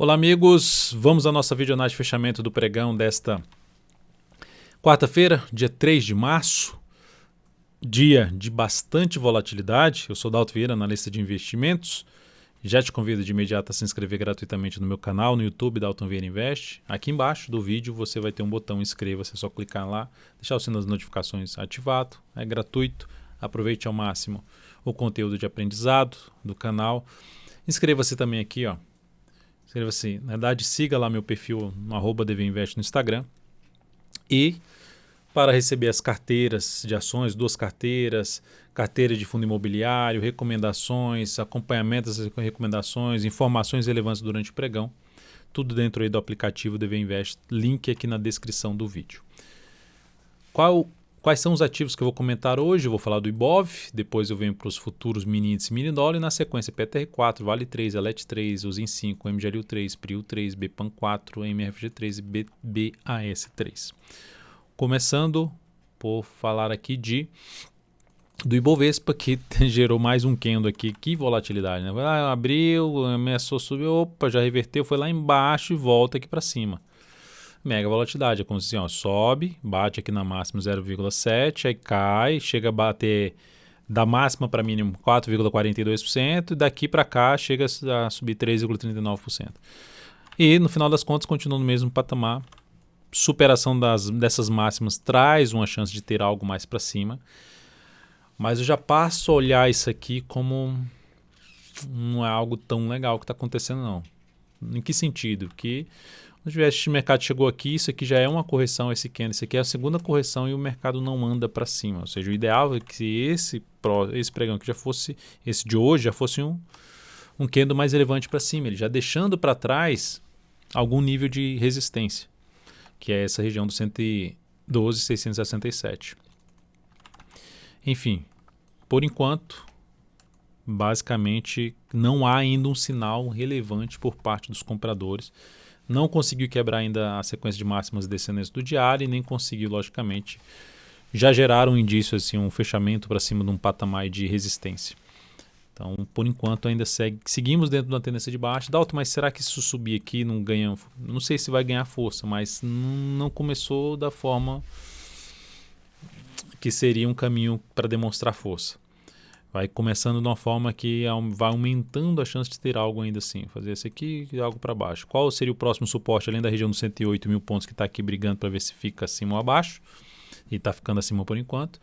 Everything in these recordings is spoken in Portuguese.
Olá amigos, vamos à nossa videonagem de fechamento do pregão desta quarta-feira, dia 3 de março, dia de bastante volatilidade. Eu sou Dalton Vieira, analista de investimentos. Já te convido de imediato a se inscrever gratuitamente no meu canal no YouTube, Dalton Vieira Invest. Aqui embaixo do vídeo você vai ter um botão inscreva-se, é só clicar lá, deixar o sino das notificações ativado, é gratuito. Aproveite ao máximo o conteúdo de aprendizado do canal. Inscreva-se também aqui, ó. Inscreva-se, na verdade, siga lá meu perfil no @dvinvest no Instagram. E para receber as carteiras de ações, 2 carteiras, carteira de fundo imobiliário, recomendações, acompanhamento das recomendações, informações relevantes durante o pregão, tudo dentro aí do aplicativo DV Invest, link aqui na descrição do vídeo. Quais são os ativos que eu vou comentar hoje? Eu vou falar do Ibov, depois eu venho para os futuros mini índice mini dólar e na sequência PTR4, Vale 3, Elet 3, Usim 5, MGLU 3, PRIO 3, BPAN 4, MFG 3 e BBAS 3. Começando por falar aqui do Ibovespa, que gerou mais um candle aqui. Que volatilidade, né? Abriu, ameaçou subir, opa, já reverteu, foi lá embaixo e volta aqui para cima. Mega volatilidade, é como assim, ó, sobe, bate aqui na máxima 0,7, aí cai, chega a bater da máxima para mínimo 4,42% e daqui para cá chega a subir 3,39%. E no final das contas continua no mesmo patamar. Superação dessas máximas traz uma chance de ter algo mais para cima, mas eu já passo a olhar isso aqui como não é algo tão legal que está acontecendo não. Em que sentido? Que o mercado chegou aqui, isso aqui já é uma correção, esse candle, isso aqui é a segunda correção e o mercado não anda para cima. Ou seja, o ideal é que esse pregão que já fosse, esse de hoje, já fosse um candle mais relevante para cima, ele já deixando para trás algum nível de resistência, que é essa região do 112,667. Enfim, por enquanto, basicamente não há ainda um sinal relevante por parte dos compradores. Não conseguiu quebrar ainda a sequência de máximas descendentes do diário e nem conseguiu, logicamente, já gerar um indício, assim, um fechamento para cima de um patamar de resistência. Então, por enquanto, ainda seguimos dentro de uma tendência de baixa. Dalton, mas será que isso subir aqui não ganha? Não sei se vai ganhar força, mas não começou da forma que seria um caminho para demonstrar força. Vai começando de uma forma que vai aumentando a chance de ter algo ainda assim. Fazer esse aqui e algo para baixo. Qual seria o próximo suporte, além da região dos 108 mil pontos que está aqui brigando para ver se fica acima ou abaixo? E está ficando acima por enquanto.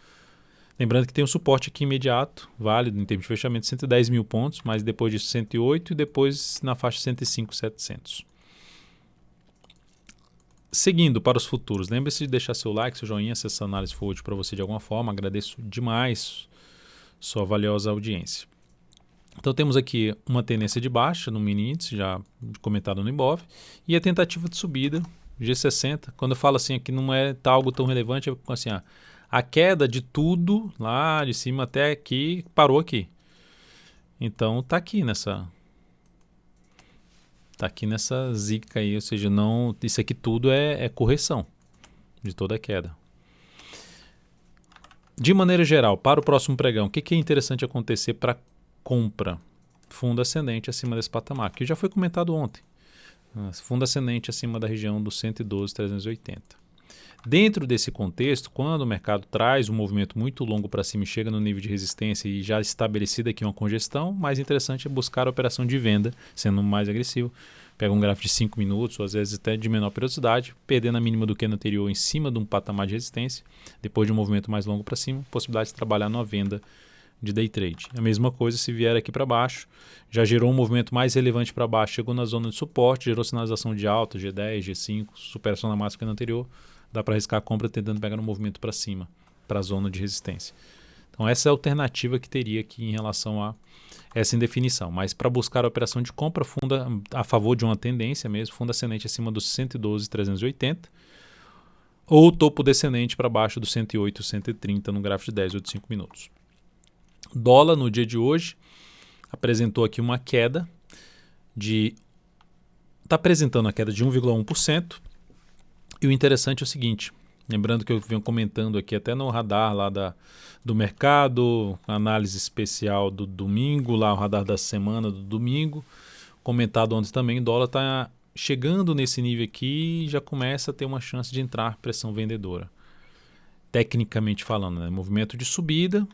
Lembrando que tem um suporte aqui imediato, válido em termos de fechamento, 110 mil pontos, mas depois disso 108 e depois na faixa 105.700. Seguindo para os futuros, lembre-se de deixar seu like, seu joinha, se essa análise for útil para você de alguma forma. Agradeço demais sua valiosa audiência. Então temos aqui uma tendência de baixa no mini índice, já comentado no Ibov, e a tentativa de subida, G60. Quando eu falo assim que não é algo tão relevante, é assim, a queda de tudo lá de cima até aqui parou aqui. Então tá aqui nessa zica aí, ou seja, não, isso aqui tudo é correção de toda a queda. De maneira geral, para o próximo pregão, o que é interessante acontecer para compra? Fundo ascendente acima desse patamar, que já foi comentado ontem. Fundo ascendente acima da região dos 112,380. Dentro desse contexto, quando o mercado traz um movimento muito longo para cima e chega no nível de resistência e já estabelecida aqui uma congestão, mais interessante é buscar a operação de venda, sendo mais agressivo. Pega um gráfico de 5 minutos, ou às vezes até de menor periodicidade, perdendo a mínima do que no anterior em cima de um patamar de resistência, depois de um movimento mais longo para cima, possibilidade de trabalhar numa venda de day trade. A mesma coisa se vier aqui para baixo, já gerou um movimento mais relevante para baixo, chegou na zona de suporte, gerou sinalização de alta, G10, G5, superação na máxima que no anterior, dá para arriscar a compra tentando pegar um movimento para cima, para a zona de resistência. Então essa é a alternativa que teria aqui em relação a essa indefinição. Mas para buscar a operação de compra, funda a favor de uma tendência mesmo, fundo ascendente acima dos 112,380 ou topo descendente para baixo dos 108,130 no gráfico de 10 ou de 5 minutos. Dólar no dia de hoje apresentou aqui uma queda está apresentando a queda de 1,1%. E o interessante é o seguinte, lembrando que eu venho comentando aqui até no radar lá do mercado, análise especial do domingo, lá o radar da semana do domingo, comentado ontem também, o dólar está chegando nesse nível aqui e já começa a ter uma chance de entrar pressão vendedora. Tecnicamente falando, né? Movimento de subida,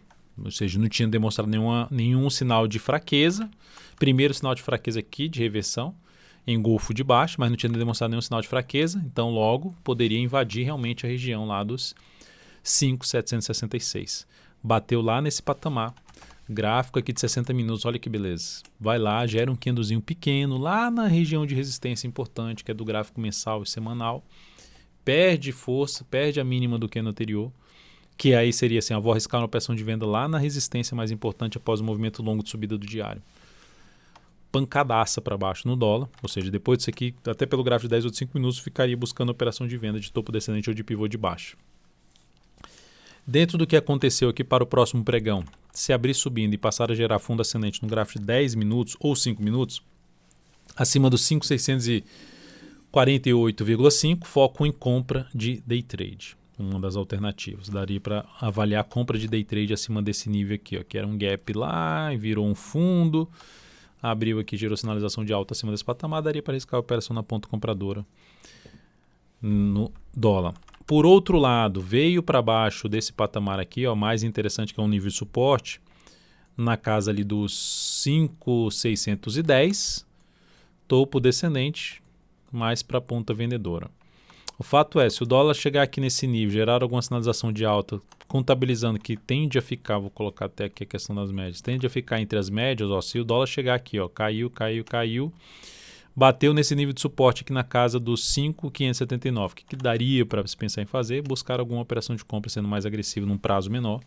ou seja, não tinha demonstrado nenhum sinal de fraqueza. Primeiro sinal de fraqueza aqui, de reversão, engolfo de baixo, mas não tinha demonstrado nenhum sinal de fraqueza, então logo poderia invadir realmente a região lá dos 5.766. Bateu lá nesse patamar. Gráfico aqui de 60 minutos, olha que beleza. Vai lá, gera um candlezinho pequeno lá na região de resistência importante, que é do gráfico mensal e semanal. Perde força, perde a mínima do candle anterior, que aí seria assim, eu vou arriscar uma operação de venda lá na resistência mais importante após o movimento longo de subida do diário. Pancadaça para baixo no dólar, ou seja, depois disso aqui, até pelo gráfico de 10 ou de 5 minutos, ficaria buscando operação de venda de topo descendente ou de pivô de baixo. Dentro do que aconteceu aqui para o próximo pregão, se abrir subindo e passar a gerar fundo ascendente no gráfico de 10 minutos ou 5 minutos, acima dos 5.648,5, foco em compra de day trade. Uma das alternativas. Daria para avaliar a compra de day trade acima desse nível aqui, ó, que era um gap lá e virou um fundo. Abriu aqui, gerou sinalização de alta acima desse patamar, daria para arriscar a operação na ponta compradora no dólar. Por outro lado, veio para baixo desse patamar aqui, ó, mais interessante, que é um nível de suporte, na casa ali dos 5.610, topo descendente, mais para a ponta vendedora. O fato é, se o dólar chegar aqui nesse nível, gerar alguma sinalização de alta, contabilizando que tende a ficar, vou colocar até aqui a questão das médias, tende a ficar entre as médias, ó, se o dólar chegar aqui, ó, caiu, bateu nesse nível de suporte aqui na casa dos 5.579. O que daria para se pensar em fazer? Buscar alguma operação de compra sendo mais agressiva num prazo menor,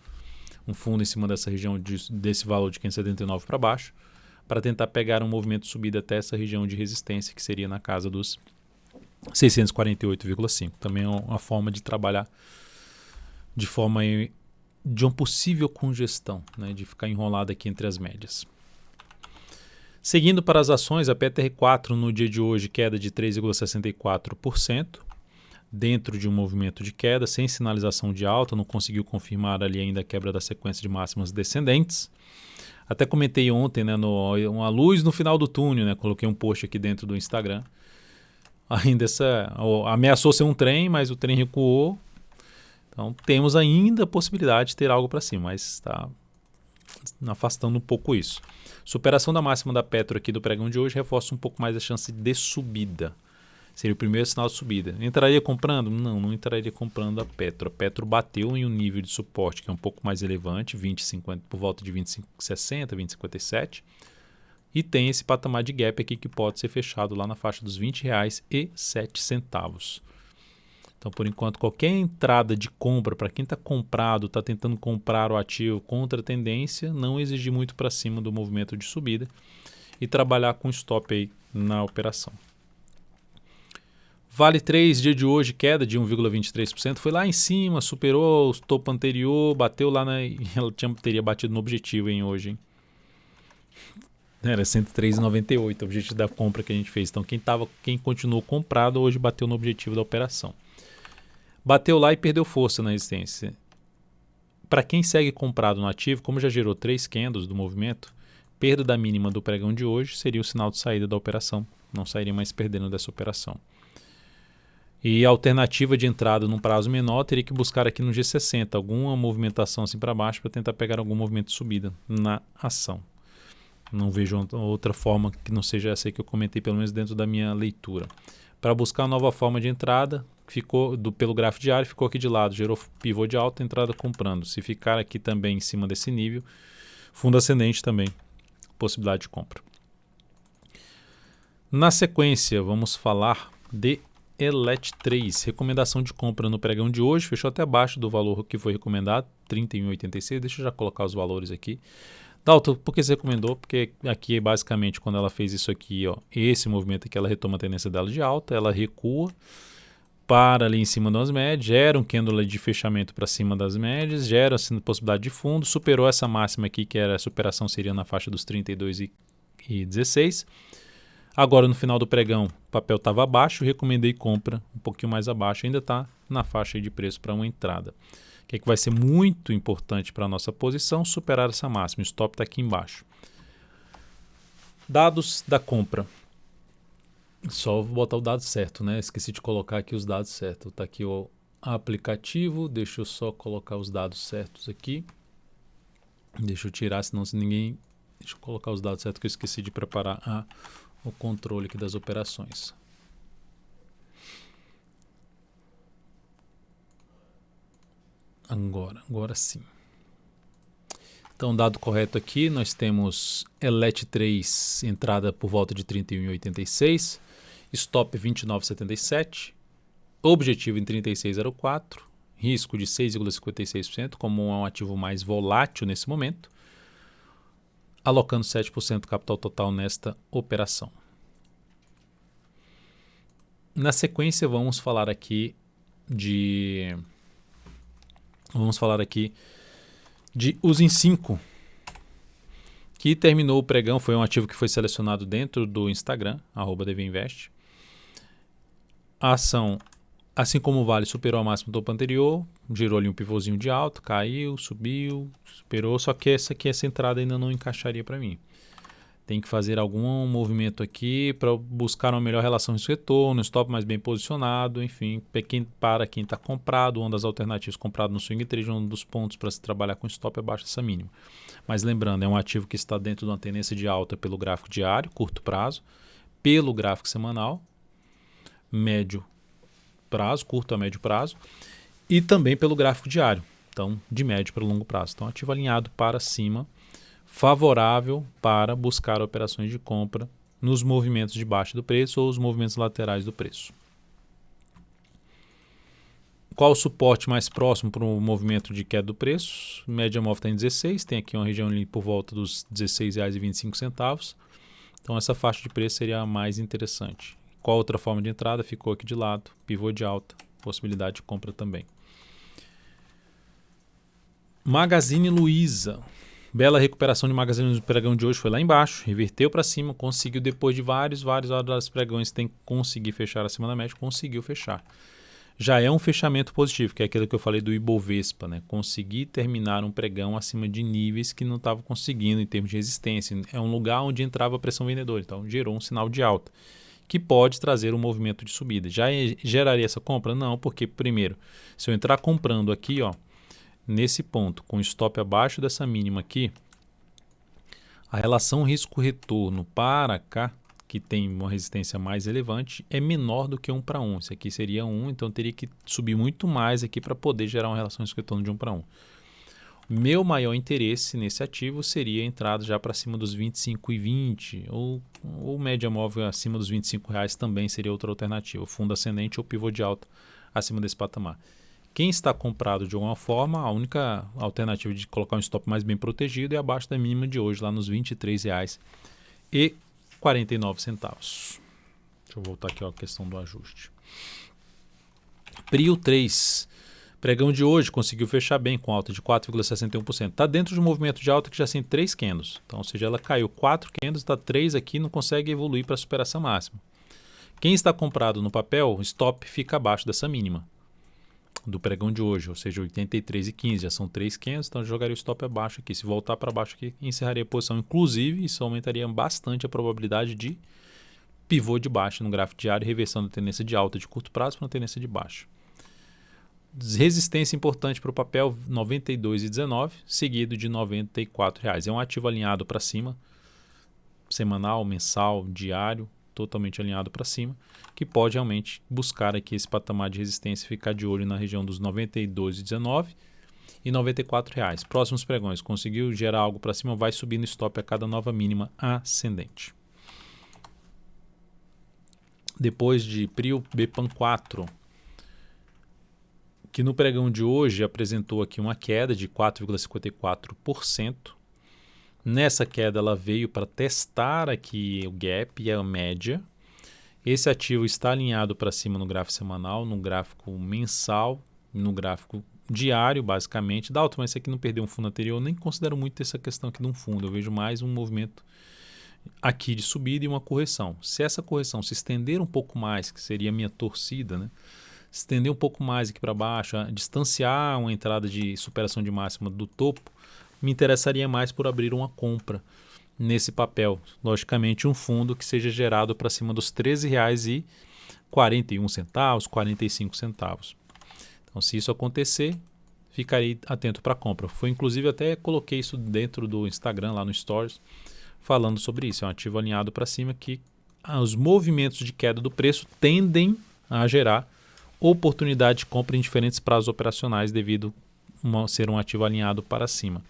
um fundo em cima dessa região, desse valor de 579 para baixo, para tentar pegar um movimento de subida até essa região de resistência, que seria na casa dos 648,5. Também é uma forma de trabalhar de forma de uma possível congestão, né, de ficar enrolado aqui entre as médias. Seguindo para as ações, a PTR4 no dia de hoje queda de 3,64%, dentro de um movimento de queda, sem sinalização de alta, não conseguiu confirmar ali ainda a quebra da sequência de máximas descendentes. Até comentei ontem, né, uma luz no final do túnel, né, coloquei um post aqui dentro do Instagram. Ainda ameaçou ser um trem, mas o trem recuou. Então temos ainda a possibilidade de ter algo para cima, mas está afastando um pouco isso. Superação da máxima da Petro aqui do pregão de hoje reforça um pouco mais a chance de subida. Seria o primeiro sinal de subida. Entraria comprando? Não entraria comprando a Petro. A Petro bateu em um nível de suporte que é um pouco mais elevante, 20,50, por volta de 25,60, 20,57. E tem esse patamar de gap aqui que pode ser fechado lá na faixa dos R$ 20,07. Então, por enquanto, qualquer entrada de compra, para quem está comprado, está tentando comprar o ativo contra a tendência, não exigir muito para cima do movimento de subida e trabalhar com stop aí na operação. Vale 3, dia de hoje, queda de 1,23%, foi lá em cima, superou o topo anterior, bateu lá ela teria batido no objetivo hoje, hein? Era 103,98 o objetivo da compra que a gente fez. Então, quem continuou comprado hoje bateu no objetivo da operação. Bateu lá e perdeu força na resistência. Para quem segue comprado no ativo, como já gerou 3 candles do movimento, perda da mínima do pregão de hoje seria o sinal de saída da operação. Não sairia mais perdendo dessa operação. E a alternativa de entrada num prazo menor teria que buscar aqui no G60 alguma movimentação assim para baixo para tentar pegar algum movimento de subida na ação. Não vejo outra forma que não seja essa aí que eu comentei, pelo menos dentro da minha leitura. Para buscar uma nova forma de entrada, pelo gráfico diário, ficou aqui de lado, gerou pivô de alta, entrada comprando. Se ficar aqui também em cima desse nível, fundo ascendente também, possibilidade de compra. Na sequência, vamos falar de ELET3, recomendação de compra no pregão de hoje, fechou até abaixo do valor que foi recomendado, 31,86. Deixa eu já colocar os valores aqui. Dalton, por que você recomendou? Porque aqui, basicamente, quando ela fez isso aqui, ó, esse movimento aqui, ela retoma a tendência dela de alta, ela recua, para ali em cima das médias, gera um candle de fechamento para cima das médias, gera assim, possibilidade de fundo, superou essa máxima aqui, que era a superação seria na faixa dos 32,16. Agora, no final do pregão, o papel estava abaixo, recomendei compra um pouquinho mais abaixo, ainda está na faixa de preço para uma entrada. O que vai ser muito importante para a nossa posição? Superar essa máxima. O stop está aqui embaixo. Dados da compra. Só vou botar o dado certo, né? Esqueci de colocar aqui os dados certos. Tá aqui o aplicativo. Deixa eu só colocar os dados certos aqui. Deixa eu tirar, senão se ninguém... Deixa eu colocar os dados certos que eu esqueci de preparar o controle aqui das operações. Agora sim. Então, dado correto aqui, nós temos ELET 3, entrada por volta de 31,86, stop 29,77, objetivo em 36,04, risco de 6,56%, como é um ativo mais volátil nesse momento, alocando 7% do capital total nesta operação. Na sequência, vamos falar aqui de Usim 5, que terminou o pregão, foi um ativo que foi selecionado dentro do Instagram, @dvinvest. A ação, assim como o Vale, superou a máxima do topo anterior, girou ali um pivôzinho de alta, caiu, subiu, superou, só que essa entrada ainda não encaixaria para mim. Tem que fazer algum movimento aqui para buscar uma melhor relação risco-retorno, stop mais bem posicionado, enfim, para quem está comprado, uma das alternativas comprado no swing trade, um dos pontos para se trabalhar com stop abaixo dessa mínima. Mas lembrando, é um ativo que está dentro de uma tendência de alta pelo gráfico diário, curto prazo, pelo gráfico semanal, médio prazo, curto a médio prazo, e também pelo gráfico diário, então de médio para longo prazo. Então, ativo alinhado para cima, favorável para buscar operações de compra nos movimentos de baixa do preço ou os movimentos laterais do preço. Qual o suporte mais próximo para o movimento de queda do preço? Média móvel está em 16, tem aqui uma região ali por volta dos R$ 16,25. Então essa faixa de preço seria a mais interessante. Qual outra forma de entrada? Ficou aqui de lado, pivô de alta, possibilidade de compra também. Magazine Luiza. Bela recuperação de Magazine Luiza no pregão de hoje, foi lá embaixo, reverteu para cima, conseguiu depois de vários horas pregões, tem que conseguir fechar acima da média, conseguiu fechar. Já é um fechamento positivo, que é aquilo que eu falei do Ibovespa, né? Conseguir terminar um pregão acima de níveis que não estava conseguindo em termos de resistência. É um lugar onde entrava a pressão vendedora, então gerou um sinal de alta, que pode trazer um movimento de subida. Já geraria essa compra? Não, porque primeiro, se eu entrar comprando aqui, ó, nesse ponto, com stop abaixo dessa mínima aqui, a relação risco-retorno para cá, que tem uma resistência mais relevante, é menor do que 1 para 1. Esse aqui seria 1, então teria que subir muito mais aqui para poder gerar uma relação risco-retorno de 1 para 1. Meu maior interesse nesse ativo seria a entrada já para cima dos 25,20 ou média móvel acima dos R$25 também seria outra alternativa. Fundo ascendente ou pivô de alta acima desse patamar. Quem está comprado de alguma forma, a única alternativa de colocar um stop mais bem protegido é abaixo da mínima de hoje, lá nos R$ 23,49. Deixa eu voltar aqui a questão do ajuste. Prio 3. Pregão de hoje conseguiu fechar bem com alta de 4,61%. Está dentro de um movimento de alta que já tem 3 candles. Então, ou seja, ela caiu 4 candles, está 3 aqui, não consegue evoluir para a superação máxima. Quem está comprado no papel, stop fica abaixo dessa mínima do pregão de hoje, ou seja, 83,15, já são 3 candles, então eu jogaria o stop abaixo aqui. Se voltar para baixo aqui, encerraria a posição. Inclusive, isso aumentaria bastante a probabilidade de pivô de baixa no gráfico diário, reversando a tendência de alta de curto prazo para uma tendência de baixa. Resistência importante para o papel, 92,19, seguido de R$ 94,00. É um ativo alinhado para cima, semanal, mensal, diário, totalmente alinhado para cima, que pode realmente buscar aqui esse patamar de resistência e ficar de olho na região dos 92,19 e R$ 94,00. Próximos pregões, conseguiu gerar algo para cima, vai subindo stop a cada nova mínima ascendente. Depois de Prio Bepan 4, que no pregão de hoje apresentou aqui uma queda de 4,54%. Nessa queda ela veio para testar aqui o gap e a média. Esse ativo está alinhado para cima no gráfico semanal, no gráfico mensal, no gráfico diário, basicamente. Dalton, mas esse aqui não perdeu um fundo anterior, eu nem considero muito essa questão aqui de um fundo. Eu vejo mais um movimento aqui de subida e uma correção. Se essa correção se estender um pouco mais, que seria a minha torcida, né? Se estender um pouco mais aqui para baixo, distanciar uma entrada de superação de máxima do topo, me interessaria mais por abrir uma compra nesse papel. Logicamente, um fundo que seja gerado para cima dos R$ 13,41, R$ 45. Então, se isso acontecer, ficarei atento para a compra. Foi, inclusive, até coloquei isso dentro do Instagram, lá no Stories, falando sobre isso. É um ativo alinhado para cima que os movimentos de queda do preço tendem a gerar oportunidade de compra em diferentes prazos operacionais devido a ser um ativo alinhado para cima.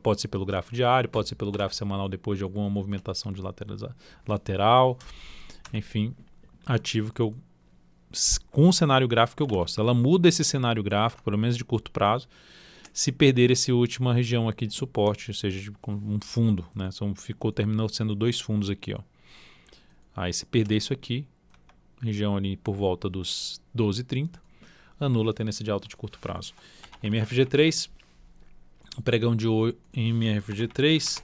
Pode ser pelo gráfico diário, pode ser pelo gráfico semanal depois de alguma movimentação de lateral. Enfim, ativo que eu, com um cenário gráfico que eu gosto. Ela muda esse cenário gráfico, pelo menos de curto prazo, se perder essa última região aqui de suporte, ou seja, um fundo, né? Terminou sendo 2 fundos aqui, ó. Aí se perder isso aqui, região ali por volta dos 12,30, anula a tendência de alta de curto prazo. MRFG3, o pregão de hoje, MRFG3,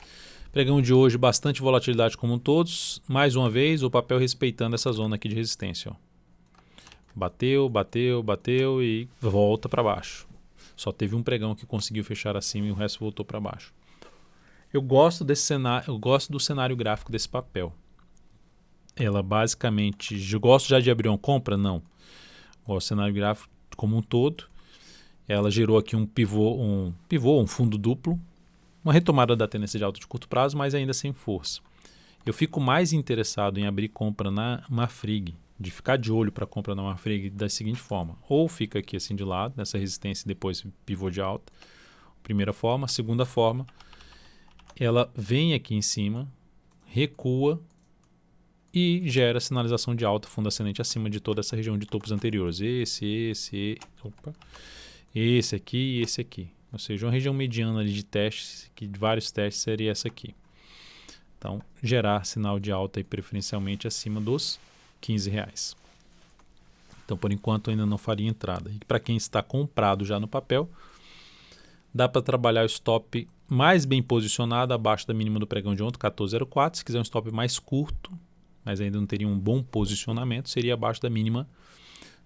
pregão de hoje, bastante volatilidade como todos. Mais uma vez, o papel respeitando essa zona aqui de resistência, ó. Bateu, bateu, bateu e volta para baixo. Só teve um pregão que conseguiu fechar acima e o resto voltou para baixo. Eu gosto desse cenário, eu gosto do cenário gráfico desse papel. Ela basicamente, eu gosto já de abrir uma compra? Não. Gosto do cenário gráfico como um todo. Ela gerou aqui um fundo duplo, uma retomada da tendência de alta de curto prazo, mas ainda sem força. Eu fico mais interessado em abrir compra na Marfrig, de ficar de olho para compra na Marfrig da seguinte forma: ou fica aqui assim de lado, nessa resistência e depois pivô de alta, primeira forma. Segunda forma, ela vem aqui em cima, recua e gera sinalização de alta fundo ascendente acima de toda essa região de topos anteriores. Esse aqui e esse aqui. Ou seja, uma região mediana ali de testes, que de vários testes seria essa aqui. Então, gerar sinal de alta e preferencialmente acima dos R$ 15. Então, por enquanto, ainda não faria entrada. E para quem está comprado já no papel, dá para trabalhar o stop mais bem posicionado abaixo da mínima do pregão de ontem, 14,04. Se quiser um stop mais curto, mas ainda não teria um bom posicionamento, seria abaixo da mínima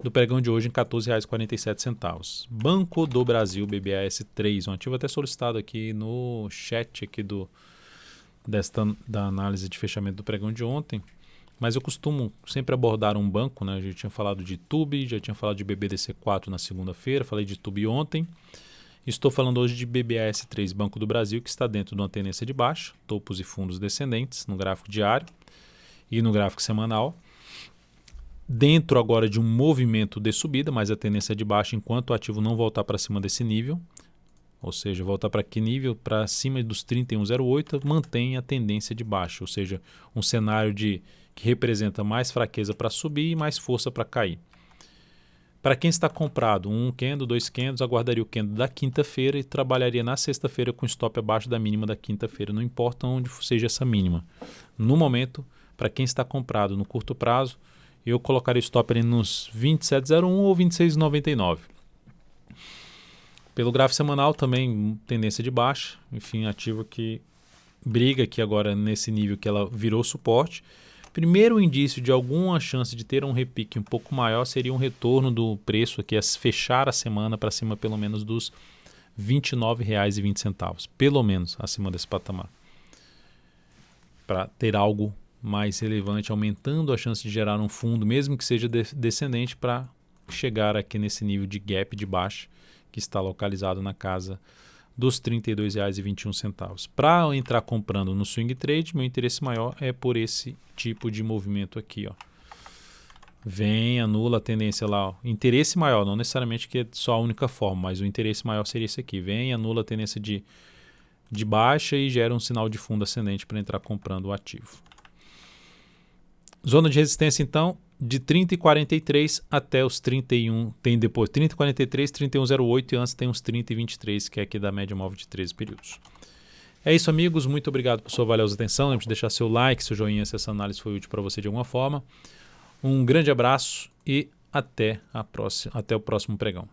do pregão de hoje em R$ 14,47. Banco do Brasil, BBAS3, um ativo até solicitado aqui no chat aqui da análise de fechamento do pregão de ontem, mas eu costumo sempre abordar um banco, né? Eu já tinha falado de TUB, já tinha falado de BBDC4 na segunda-feira, falei de TUB ontem. Estou falando hoje de BBAS3, Banco do Brasil, que está dentro de uma tendência de baixa, topos e fundos descendentes no gráfico diário e no gráfico semanal. Dentro agora de um movimento de subida, mas a tendência é de baixa enquanto o ativo não voltar para cima desse nível, ou seja, voltar para que nível? Para cima dos 31,08, mantém a tendência de baixa, ou seja, um cenário que representa mais fraqueza para subir e mais força para cair. Para quem está comprado, um candle, 2 candles, aguardaria o candle da quinta-feira e trabalharia na sexta-feira com stop abaixo da mínima da quinta-feira, não importa onde seja essa mínima. No momento, para quem está comprado no curto prazo, eu colocaria o stop ali nos 27,01 ou 26,99. Pelo gráfico semanal também tendência de baixa, enfim, ativo que briga aqui agora nesse nível que ela virou suporte. Primeiro indício de alguma chance de ter um repique um pouco maior seria um retorno do preço aqui, a fechar a semana para cima pelo menos dos R$ 29,20, pelo menos acima desse patamar. Para ter algo mais relevante, aumentando a chance de gerar um fundo, mesmo que seja descendente, para chegar aqui nesse nível de gap de baixa, que está localizado na casa dos R$ 32,21. Para entrar comprando no swing trade, meu interesse maior é por esse tipo de movimento aqui, ó. Vem, anula a tendência lá, ó. Interesse maior, não necessariamente que é só a única forma, mas o interesse maior seria esse aqui. Vem, anula a tendência de baixa e gera um sinal de fundo ascendente para entrar comprando o ativo. Zona de resistência, então, de 30,43 até os 31, tem depois 30,43, 31,08 e antes tem uns 30,23, que é aqui da média móvel de 13 períodos. É isso, amigos, muito obrigado por sua valiosa atenção, lembre de deixar seu like, seu joinha se essa análise foi útil para você de alguma forma. Um grande abraço e até o próximo pregão.